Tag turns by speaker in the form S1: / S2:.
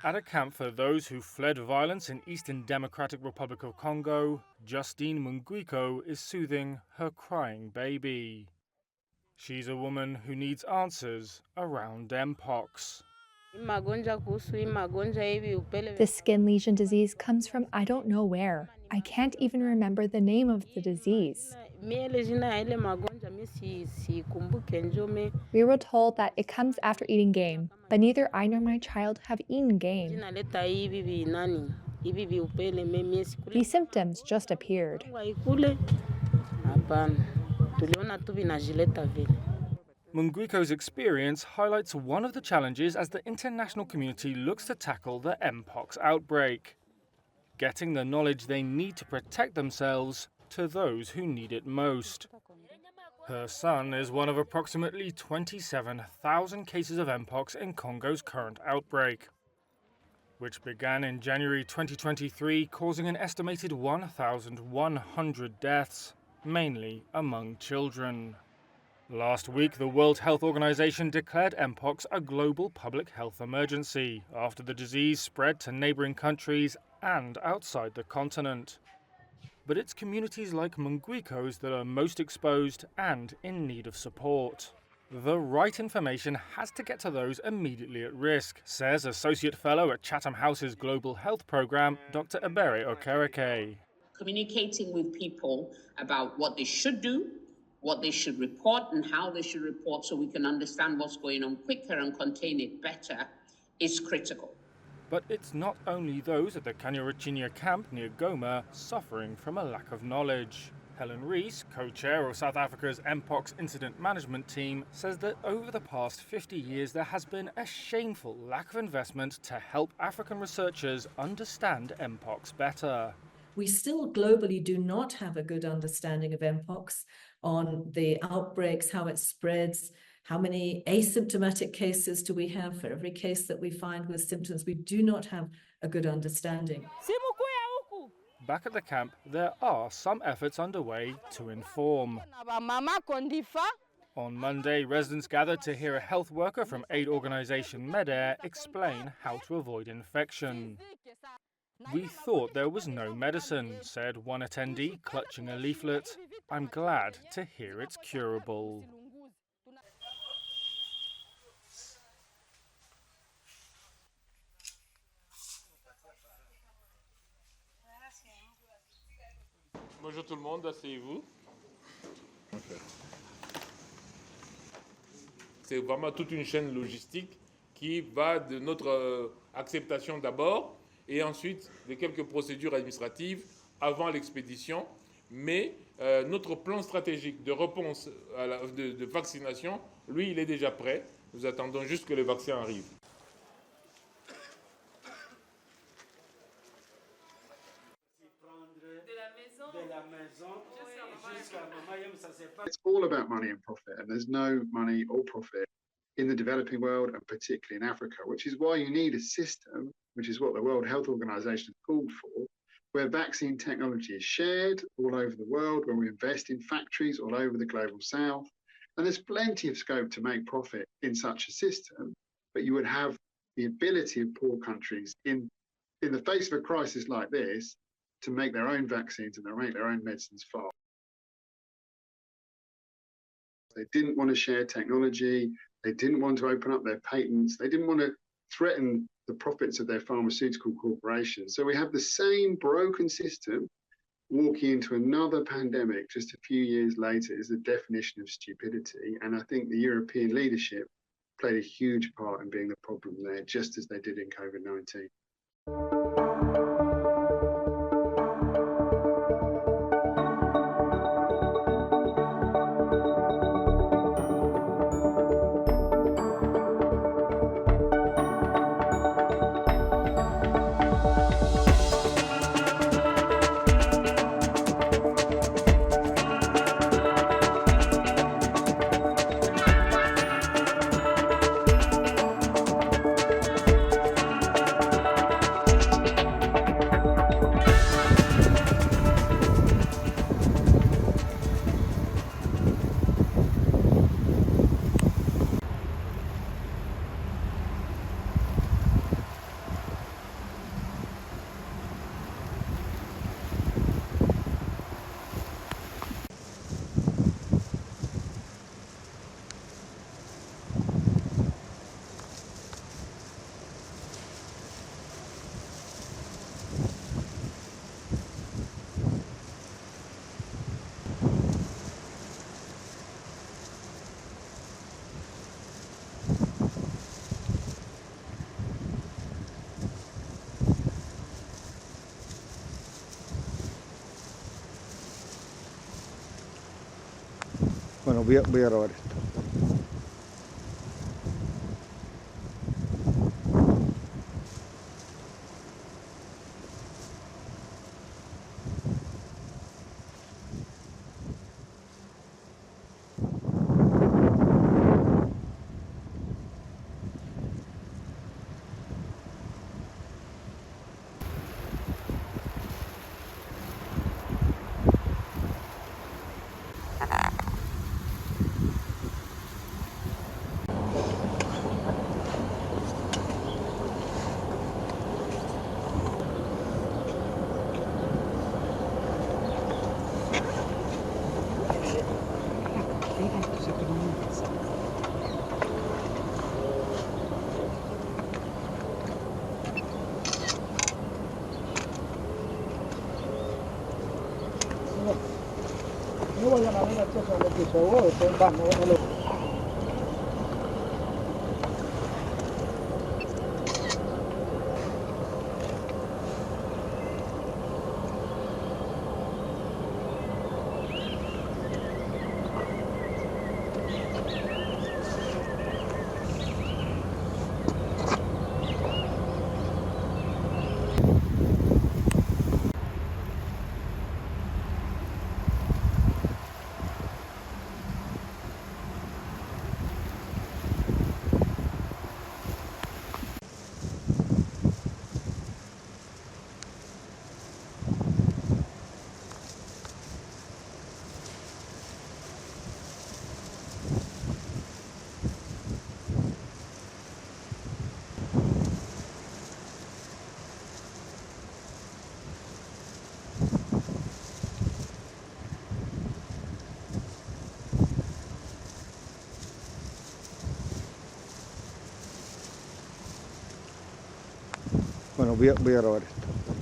S1: At a camp for those who fled violence in Eastern Democratic Republic of Congo, Justine Munguiko is soothing her crying baby. She's a woman who needs answers around Mpox.
S2: This skin lesion disease comes from I don't know where. I can't even remember the name of the disease. We were told that it comes after eating game, but neither I nor my child have eaten game. These symptoms just appeared.
S1: Munguiko's experience highlights one of the challenges as the international community looks to tackle the Mpox outbreak: getting the knowledge they need to protect themselves to those who need it most. Her son is one of approximately 27,000 cases of Mpox in Congo's current outbreak, which began in January 2023, causing an estimated 1,100 deaths, mainly among children. Last week, the World Health Organization declared Mpox a global public health emergency after the disease spread to neighboring countries and outside the continent. But it's communities like Munguiko's that are most exposed and in need of support. The right information has to get to those immediately at risk, says Associate Fellow at Chatham House's Global Health Programme, Dr. Ebere Okereke.
S3: Communicating with people about what they should do, what they should report and how they should report so we can understand what's going on quicker and contain it better is critical.
S1: But it's not only those at the Kanyaruchinya camp near Goma suffering from a lack of knowledge. Helen Rees, co-chair of South Africa's Mpox Incident Management Team, says that over the past 50 years there has been a shameful lack of investment to help African researchers understand Mpox better.
S4: We still globally do not have a good understanding of Mpox, on the outbreaks, how it spreads, how many asymptomatic cases do we have for every case that we find with symptoms. We do not have a good understanding.
S1: Back at the camp, there are some efforts underway to inform. On Monday, residents gathered to hear a health worker from aid organisation MEDAIR explain how to avoid infection. "We thought there was no medicine," said one attendee, clutching a leaflet. "I'm glad to hear it's curable."
S5: Bonjour tout le monde, asseyez-vous. C'est vraiment toute une chaîne logistique qui va de notre acceptation d'abord et ensuite de quelques procédures administratives avant l'expédition. Mais notre plan stratégique de réponse de vaccination, lui, il est déjà prêt. Nous attendons juste que le vaccin arrive.
S6: It's all about money and profit, and there's no money or profit in the developing world, and particularly in Africa, which is why you need a system, which is what the World Health Organization has called for, where vaccine technology is shared all over the world, where we invest in factories all over the global south. And there's plenty of scope to make profit in such a system, but you would have the ability of poor countries in the face of a crisis like this to make their own vaccines and make their own medicines fast. They didn't want to share technology. They didn't want to open up their patents. They didn't want to threaten the profits of their pharmaceutical corporations. So we have the same broken system walking into another pandemic just a few years later is the definition of stupidity. And I think the European leadership played a huge part in being the problem there, just as they did in COVID-19.
S7: Bueno, voy a grabar esto. No vayan a ver las cosas de que se ahogó, después van, no lo... Bueno, voy a grabar esto.